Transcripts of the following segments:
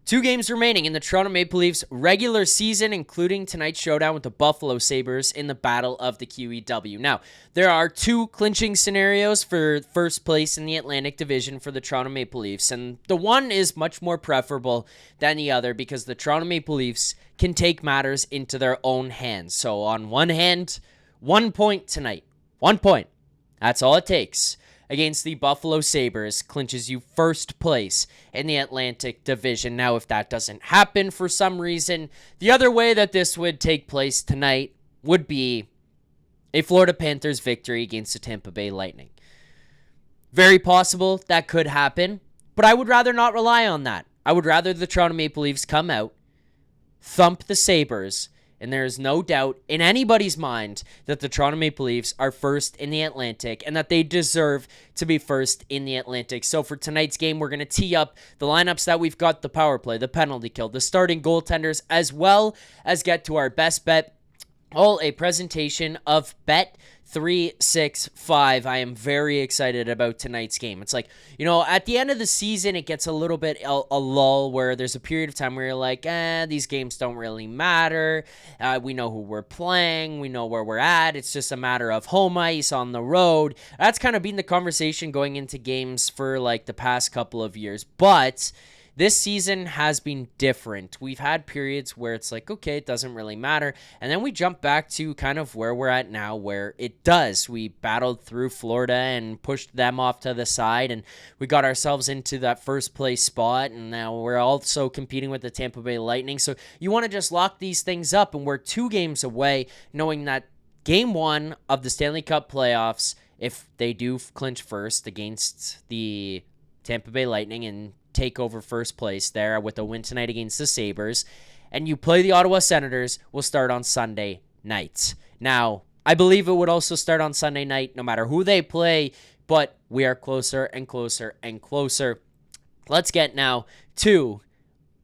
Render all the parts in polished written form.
2 games remaining in the Toronto Maple Leafs regular season, including tonight's showdown with the Buffalo Sabres in the Battle of the QEW. Now, there are 2 clinching scenarios for first place in the Atlantic Division for the Toronto Maple Leafs, and the one is much more preferable than the other because the Toronto Maple Leafs can take matters into their own hands. So on one hand, 1 point tonight. 1 point. That's all it takes. Against the Buffalo Sabres, clinches you first place in the Atlantic Division. Now, if that doesn't happen for some reason, the other way that this would take place tonight would be a Florida Panthers victory against the Tampa Bay Lightning. Very possible that could happen, but I would rather not rely on that. I would rather the Toronto Maple Leafs come out, thump the Sabres, and there is no doubt in anybody's mind that the Toronto Maple Leafs are first in the Atlantic and that they deserve to be first in the Atlantic. So for tonight's game, we're going to tee up the lineups that we've got, the power play, the penalty kill, the starting goaltenders, as well as get to our best bet. All a presentation of Bet365. I am very excited about tonight's game. It's like, at the end of the season, it gets a little bit a lull where there's a period of time where you're like, these games don't really matter. We know who we're playing. We know where we're at. It's just a matter of home ice on the road. That's kind of been the conversation going into games for like the past couple of years. But this season has been different. We've had periods where it's like, okay, it doesn't really matter. And then we jump back to kind of where we're at now, where it does. We battled through Florida and pushed them off to the side, and we got ourselves into that first place spot. And now we're also competing with the Tampa Bay Lightning. So you want to just lock these things up, and we're 2 games away, knowing that game 1 of the Stanley Cup playoffs, if they do clinch first against the Tampa Bay Lightning and take over first place there with a win tonight against the Sabres, and you play the Ottawa Senators, will start on Sunday night. Now, I believe it would also start on Sunday night no matter who they play, but we are closer and closer and closer. Let's get now to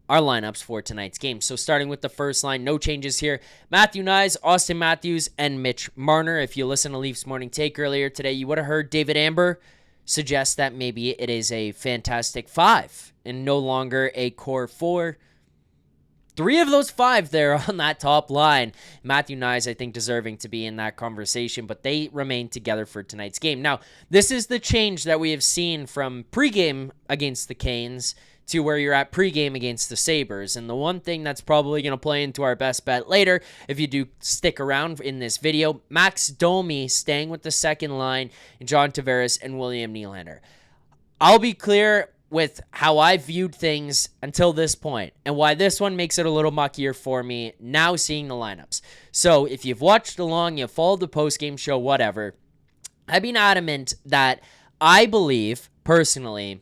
our lineups for tonight's game. So starting with the first line, no changes here. Matthew Knies, Austin Matthews, and Mitch Marner. If you listen to Leafs Morning Take earlier today, you would have heard David Amber suggest that maybe it is a fantastic 5 and no longer a core 4. 3 of those 5 there on that top line. Matthew Knies, I think, deserving to be in that conversation, but they remain together for tonight's game. Now, this is the change that we have seen from pregame against the Canes to where you're at pregame against the Sabres. And the one thing that's probably going to play into our best bet later, if you do stick around in this video, Max Domi staying with the second line, John Tavares and William Nylander. I'll be clear with how I viewed things until this point and why this one makes it a little muckier for me now seeing the lineups. So if you've watched along, you've followed the postgame show, whatever, I've been adamant that I believe, personally,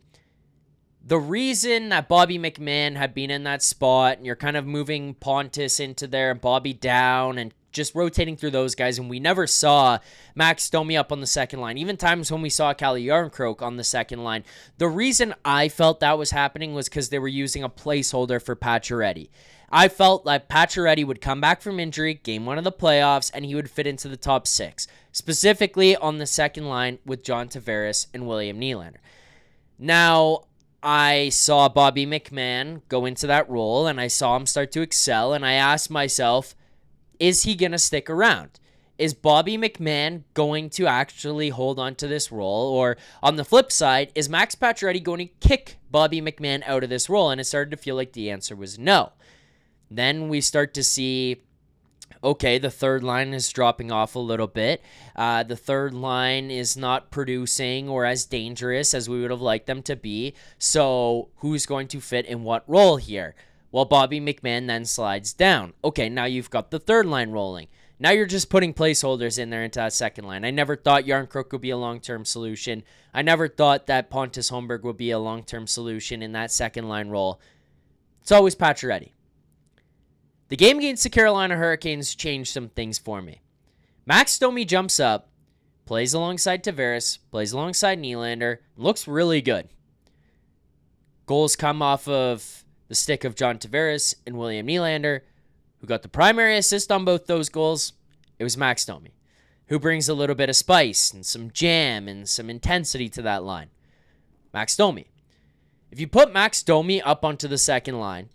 the reason that Bobby McMahon had been in that spot, and you're kind of moving Pontus into there and Bobby down and just rotating through those guys, and we never saw Max Domi up on the second line, even times when we saw Calle Jarnkrok on the second line. The reason I felt that was happening was because they were using a placeholder for Pacioretty. I felt like Pacioretty would come back from injury, game 1 of the playoffs, and he would fit into the top 6, specifically on the second line with John Tavares and William Nylander. Now, I saw Bobby McMahon go into that role, and I saw him start to excel, and I asked myself, is he going to stick around? Is Bobby McMahon going to actually hold on to this role? Or on the flip side, is Max Pacioretty going to kick Bobby McMahon out of this role? And it started to feel like the answer was no. Then we start to see, okay, the third line is dropping off a little bit. The third line is not producing or as dangerous as we would have liked them to be. So who's going to fit in what role here? Well, Bobby McMahon then slides down. Okay, now you've got the third line rolling. Now you're just putting placeholders in there into that second line. I never thought Jarnkrok would be a long-term solution. I never thought that Pontus Holmberg would be a long-term solution in that second line role. It's always Pacioretty. The game against the Carolina Hurricanes changed some things for me. Max Domi jumps up, plays alongside Tavares, plays alongside Nylander, looks really good. Goals come off of the stick of John Tavares and William Nylander. Who got the primary assist on both those goals? It was Max Domi, who brings a little bit of spice and some jam and some intensity to that line. Max Domi. If you put Max Domi up onto the second line,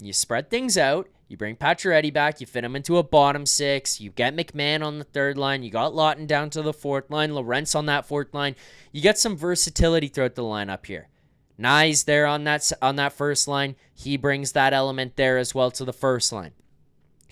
you spread things out, you bring Pacioretty back, you fit him into a bottom six, you get McMahon on the third line, you got Lawton down to the fourth line, Lorentz on that fourth line, you get some versatility throughout the lineup here. Nye's there on that first line, he brings that element there as well to the first line.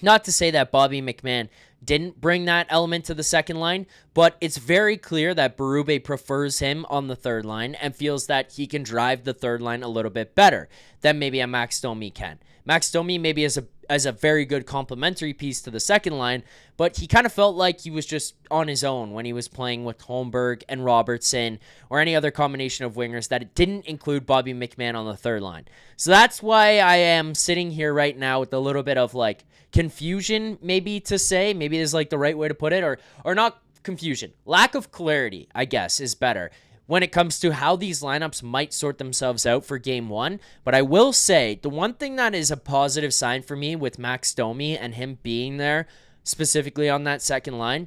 Not to say that Bobby McMahon didn't bring that element to the second line, but it's very clear that Berube prefers him on the third line and feels that he can drive the third line a little bit better than maybe a Max Domi can. Max Domi maybe is a very good complementary piece to the second line, but he kind of felt like he was just on his own when he was playing with Holmberg and Robertson or any other combination of wingers that it didn't include Bobby McMahon on the third line. So that's why I am sitting here right now with a little bit of like confusion, maybe to say, maybe is like the right way to put it, or not confusion. Lack of clarity, I guess, is better when it comes to how these lineups might sort themselves out for game one. But I will say the one thing that is a positive sign for me with Max Domi and him being there specifically on that second line,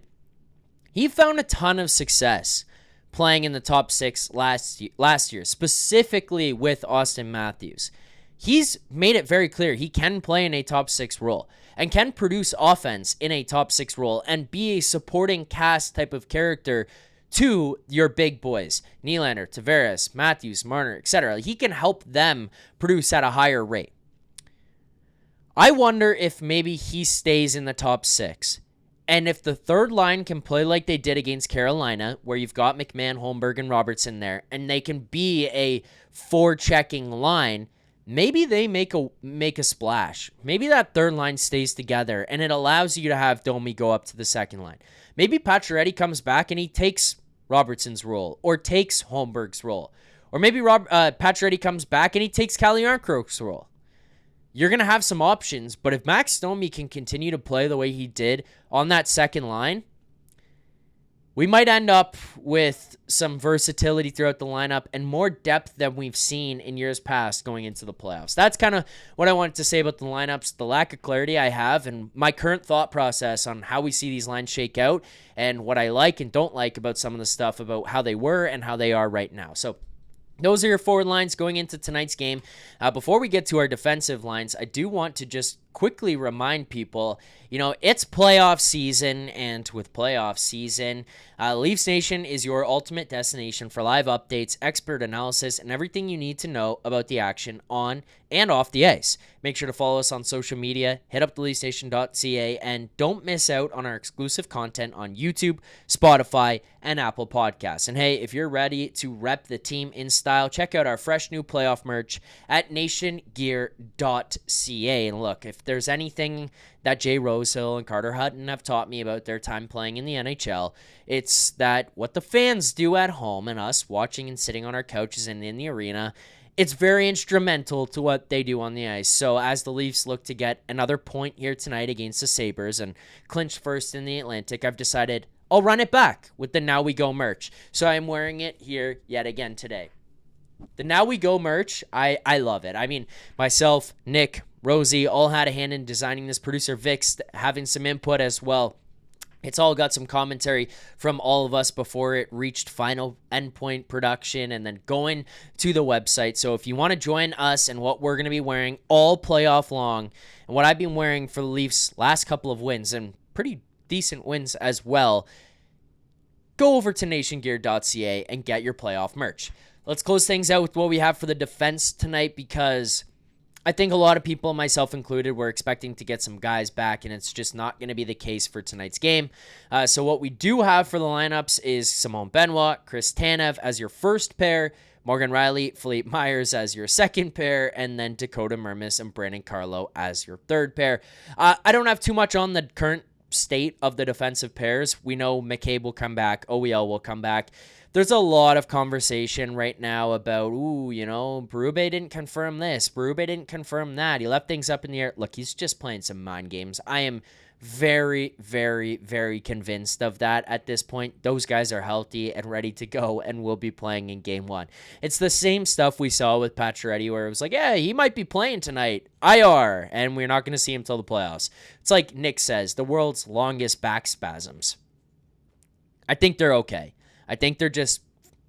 he found a ton of success playing in the top six last year, specifically with Austin Matthews. He's made it very clear he can play in a top six role and can produce offense in a top six role and be a supporting cast type of character to your big boys, Nylander, Tavares, Matthews, Marner, etc. He can help them produce at a higher rate. I wonder if maybe he stays in the top six. And if the third line can play like they did against Carolina, where you've got McMahon, Holmberg, and Robertson there, and they can be a forechecking line, maybe they make a splash. Maybe that third line stays together, and it allows you to have Domi go up to the second line. Maybe Pacioretty comes back and he takes Robertson's role or takes Holmberg's role. Or maybe Pacioretty comes back and he takes Calle Jarnkrok's role. You're going to have some options, but if Max Domi can continue to play the way he did on that second line, we might end up with some versatility throughout the lineup and more depth than we've seen in years past going into the playoffs. That's kind of what I wanted to say about the lineups, the lack of clarity I have, and my current thought process on how we see these lines shake out and what I like and don't like about some of the stuff about how they were and how they are right now. So those are your forward lines going into tonight's game. Before we get to our defensive lines, I do want to just quickly remind people, it's playoff season, and with playoff season, Leafs Nation is your ultimate destination for live updates, expert analysis, and everything you need to know about the action on and off the ice. Make sure to follow us on social media, hit up TheLeafsNation.ca, and don't miss out on our exclusive content on YouTube, Spotify, and Apple Podcasts. And hey, if you're ready to rep the team in style, check out our fresh new playoff merch at nationgear.ca. And look, if there's anything that Jay Rosehill and Carter Hutton have taught me about their time playing in the NHL, it's that what the fans do at home and us watching and sitting on our couches and in the arena, it's very instrumental to what they do on the ice. So as the Leafs look to get another point here tonight against the Sabres and clinch first in the Atlantic, I've decided I'll run it back with the Now We Go merch. So I'm wearing it here yet again today. The Now We Go merch, I love it. I mean, myself, Nick, Rosie all had a hand in designing this. Producer Vix having some input as well. It's all got some commentary from all of us before it reached final endpoint production and then going to the website. So if you want to join us and what we're going to be wearing all playoff long and what I've been wearing for the Leafs last couple of wins and pretty decent wins as well, go over to nationgear.ca and get your playoff merch. Let's close things out with what we have for the defense tonight, because I think a lot of people, myself included, were expecting to get some guys back, and it's just not going to be the case for tonight's game. So what we do have for the lineups is Simone Benoit, Chris Tanev as your first pair, Morgan Riley, Philippe Myers as your second pair, and then Dakota Mermis and Brandon Carlo as your third pair. I don't have too much on the current state of the defensive pairs. We know McCabe will come back, OEL will come back. There's a lot of conversation right now about, Berube didn't confirm this, Berube didn't confirm that. He left things up in the air. Look, he's just playing some mind games. I am very, very, very convinced of that at this point. Those guys are healthy and ready to go and will be playing in game one. It's the same stuff we saw with Pacioretty where it was like, yeah, he might be playing tonight, IR, and we're not going to see him till the playoffs. It's like Nick says, the world's longest back spasms. I think they're okay. I think they're just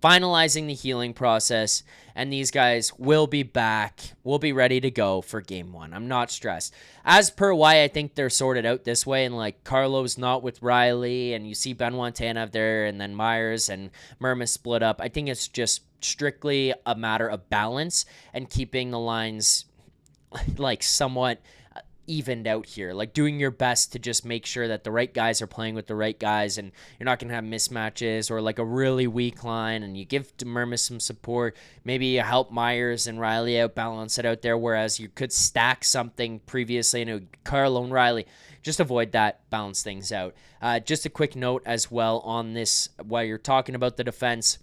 finalizing the healing process, and these guys will be back. We'll be ready to go for game one. I'm not stressed. As per why I think they're sorted out this way, and like Carlo's not with Riley, and you see Benoit Tanev there, and then Myers and Mermis split up. I think it's just strictly a matter of balance and keeping the lines like somewhat evened out here, like doing your best to just make sure that the right guys are playing with the right guys, and you're not going to have mismatches or like a really weak line, and you give Mermis some support, maybe you help Myers and Riley out, balance it out there, whereas you could stack something previously, Carlo and Riley. Just avoid that, balance things out. Just a quick note as well on this, while you're talking about the defense,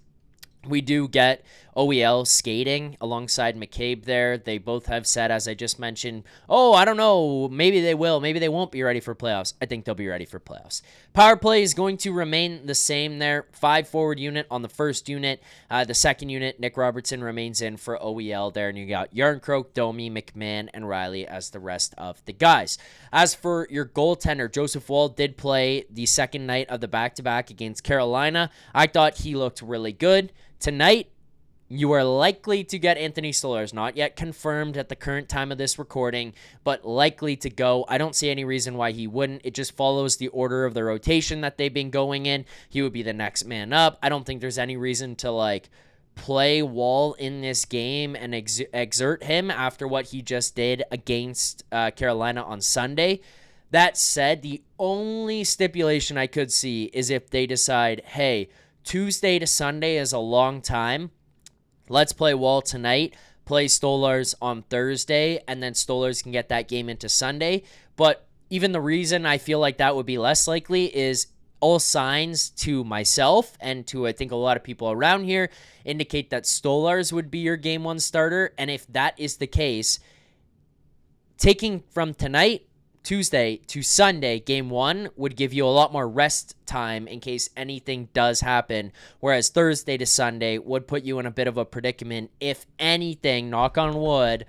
we do get OEL skating alongside McCabe there. They both have said, as I just mentioned, I don't know, maybe they will, maybe they won't be ready for playoffs. I think they'll be ready for playoffs. Power play is going to remain the same there. 5 forward unit on the first unit. The second unit, Nick Robertson remains in for OEL there. And you got Yarncroke, Domi, McMahon, and Riley as the rest of the guys. As for your goaltender, Joseph Woll did play the second night of the back-to-back against Carolina. I thought he looked really good. Tonight, you are likely to get Anthony Stolarz. Not yet confirmed at the current time of this recording, but likely to go. I don't see any reason why he wouldn't. It just follows the order of the rotation that they've been going in. He would be the next man up. I don't think there's any reason to play Woll in this game and exert him after what he just did against Carolina on Sunday. That said, the only stipulation I could see is if they decide, hey, Tuesday to Sunday is a long time. Let's play Woll tonight, play Stolarz on Thursday, and then Stolarz can get that game into Sunday. But even the reason I feel like that would be less likely is all signs to myself and to I think a lot of people around here indicate that Stolarz would be your game one starter. And if that is the case, taking from tonight, Tuesday to Sunday, game one would give you a lot more rest time in case anything does happen, whereas Thursday to Sunday would put you in a bit of a predicament if anything, knock on wood,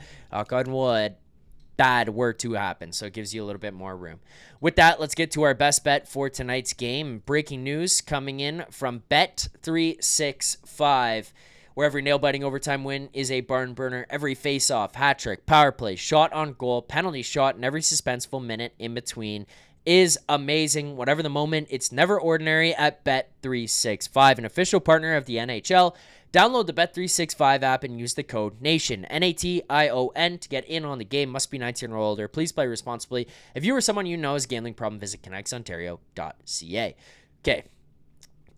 bad were to happen. So it gives you a little bit more room. With that, let's get to our best bet for tonight's game. Breaking news coming in from Bet365. Where every nail-biting overtime win is a barn burner, every face-off, hat trick, power play, shot on goal, penalty shot, and every suspenseful minute in between is amazing. Whatever the moment, it's never ordinary at Bet365, an official partner of the NHL. Download the Bet365 app and use the code NATION, NATION, to get in on the game. Must be 19 or older. Please play responsibly. If you or someone you know has a gambling problem, visit connectsontario.ca. Okay,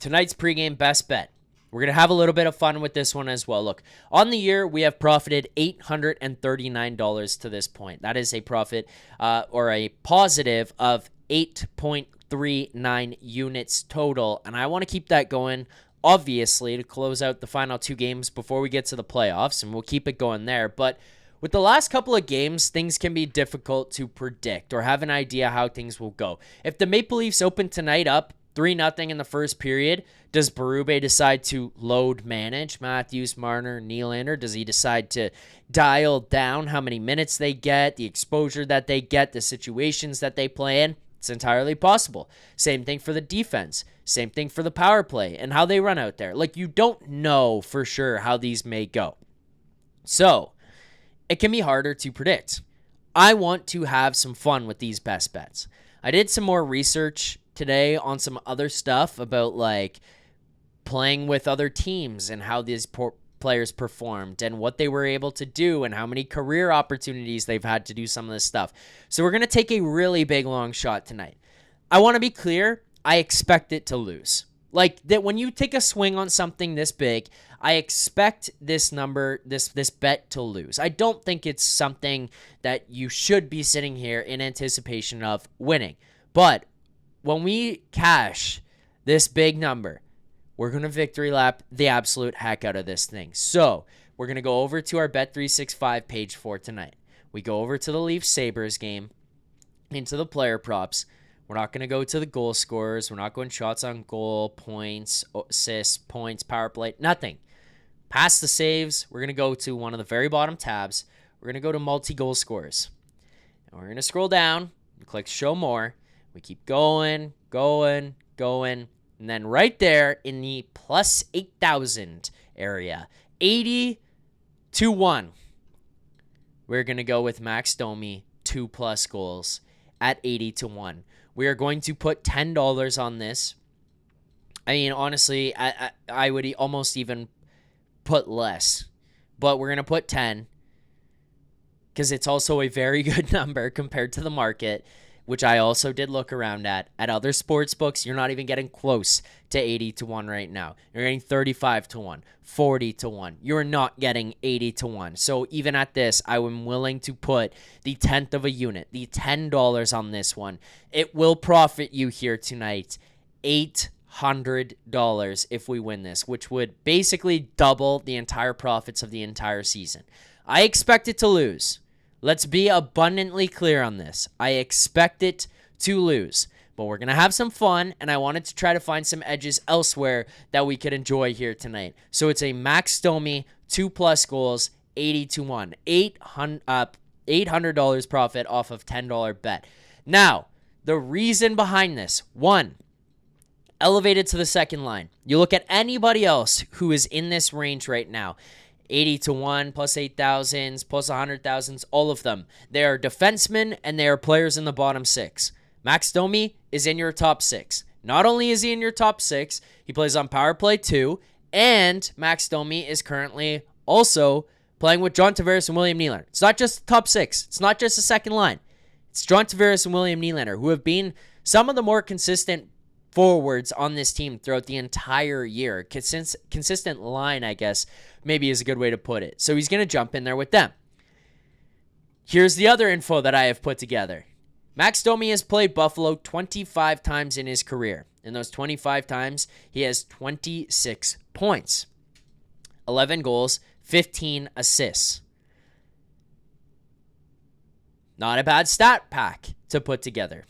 tonight's pregame best bet. We're going to have a little bit of fun with this one as well. Look, on the year, we have profited $839 to this point. That is a profit or a positive of 8.39 units total. And I want to keep that going, obviously, to close out the final 2 games before we get to the playoffs. And we'll keep it going there. But with the last couple of games, things can be difficult to predict or have an idea how things will go. If the Maple Leafs open tonight up 3-0 in the first period, does Berube decide to load manage Matthews, Marner, Nylander? Does he decide to dial down how many minutes they get, the exposure that they get, the situations that they play in? It's entirely possible. Same thing for the defense. Same thing for the power play and how they run out there. You don't know for sure how these may go. So, it can be harder to predict. I want to have some fun with these best bets. I did some more research today on some other stuff about playing with other teams and how these players performed and what they were able to do and how many career opportunities they've had to do some of this stuff. So we're going to take a really big long shot tonight. I want to be clear. I expect it to lose. That when you take a swing on something this big, I expect this number, this bet to lose. I don't think it's something that you should be sitting here in anticipation of winning. But when we cash this big number, we're going to victory lap the absolute heck out of this thing. So we're going to go over to our Bet365 page for tonight. We go over to the Leafs Sabres game, into the player props. We're not going to go to the goal scorers. We're not going shots on goal, points, assists, points, power play, nothing. Past the saves, we're going to go to one of the very bottom tabs. We're going to go to multi-goal scorers. And we're going to scroll down and click show more. We keep going. And then right there in the plus 8,000 area, 80 2-1. We're going to go with Max Domi, 2+ goals at 80-1. We are going to put $10 on this. I mean, honestly, I would almost even put less. But we're going to put 10 because it's also a very good number compared to the market, which I also did look around at. At other sports books, you're not even getting close to 80-1 right now. You're getting 35-1, 40-1. You're not getting 80-1. So even at this, I am willing to put the 10th of a unit, the $10 on this one. It will profit you here tonight $800 if we win this, which would basically double the entire profits of the entire season. I expect it to lose. Let's be abundantly clear on this. I expect it to lose, but we're going to have some fun, and I wanted to try to find some edges elsewhere that we could enjoy here tonight. So it's a Max Domi, 2+ goals, 80-1. $800 profit off of $10 bet. Now, the reason behind this, one, elevated to the second line. You look at anybody else who is in this range right now, 80-1, plus 8,000s, plus 100,000s, all of them. They are defensemen and they are players in the bottom 6. Max Domi is in your top 6. Not only is he in your top 6, he plays on power play 2, and Max Domi is currently also playing with John Tavares and William Nylander. It's not just the top 6. It's not just the second line. It's John Tavares and William Nylander, who have been some of the more consistent forwards on this team throughout the entire year. Consistent line, I guess, maybe is a good way to put it. So he's going to jump in there with them. Here's the other info that I have put together. Max Domi has played Buffalo 25 times in his career. In those 25 times, he has 26 points, 11 goals, 15 assists. Not a bad stat pack to put together.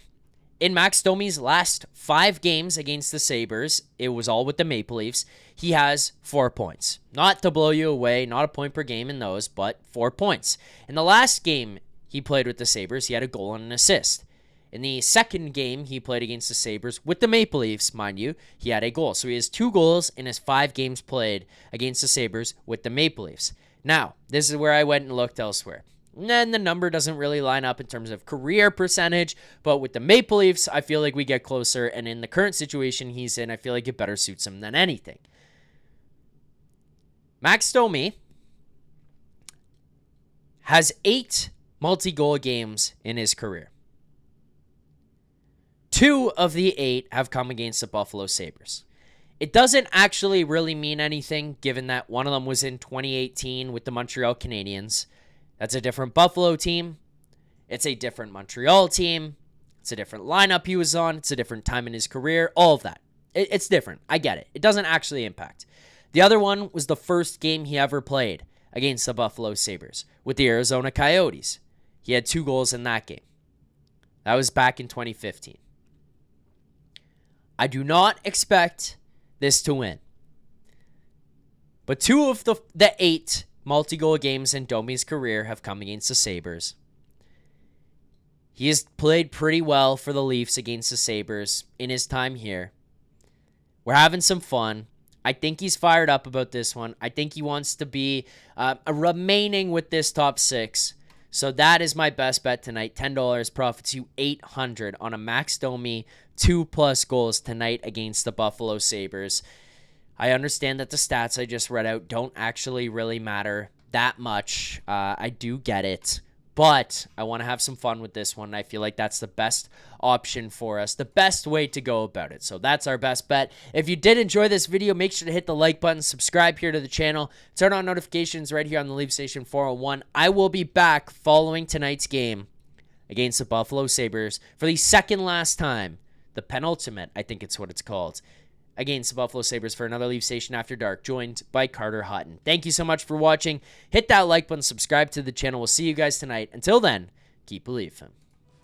In Max Domi's last 5 games against the Sabres, it was all with the Maple Leafs, he has 4 points. Not to blow you away, not a point per game in those, but 4 points. In the last game he played with the Sabres, he had a goal and an assist. In the second game he played against the Sabres with the Maple Leafs, mind you, he had a goal. So he has 2 goals in his 5 games played against the Sabres with the Maple Leafs. Now, this is where I went and looked elsewhere. And then the number doesn't really line up in terms of career percentage, but with the Maple Leafs, I feel like we get closer, and in the current situation he's in, I feel like it better suits him than anything. Max Domi has 8 multi-goal games in his career. 2 of the 8 have come against the Buffalo Sabres. It doesn't actually really mean anything, given that one of them was in 2018 with the Montreal Canadiens. That's a different Buffalo team. It's a different Montreal team. It's a different lineup he was on. It's a different time in his career. All of that. It's different. I get it. It doesn't actually impact. The other one was the first game he ever played against the Buffalo Sabres with the Arizona Coyotes. He had 2 goals in that game. That was back in 2015. I do not expect this to win. But 2 of the 8 multi-goal games in Domi's career have come against the Sabres. He has played pretty well for the Leafs against the Sabres in his time here. We're having some fun. I think he's fired up about this one. I think he wants to be remaining with this top 6. So that is my best bet tonight. $10 profits you $800 on a Max Domi 2+ goals tonight against the Buffalo Sabres. I understand that the stats I just read out don't actually really matter that much. I do get it. But I want to have some fun with this one. I feel like that's the best option for us, the best way to go about it. So that's our best bet. If you did enjoy this video, make sure to hit the like button, subscribe here to the channel, turn on notifications right here on the Leaf Station 401. I will be back following tonight's game against the Buffalo Sabres for the second last time, the penultimate, I think it's what it's called, against the Buffalo Sabres for another Leaf Station After Dark, joined by Carter Hutton. Thank you so much for watching. Hit that like button, subscribe to the channel. We'll see you guys tonight. Until then, keep believing.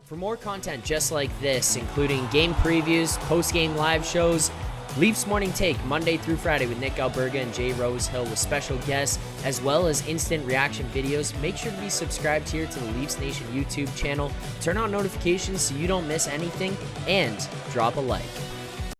For more content just like this, including game previews, post-game live shows, Leafs Morning Take Monday through Friday with Nick Alberga and Jay Rosehill with special guests, as well as instant reaction videos, make sure to be subscribed here to the Leafs Nation YouTube channel. Turn on notifications so you don't miss anything, and drop a like.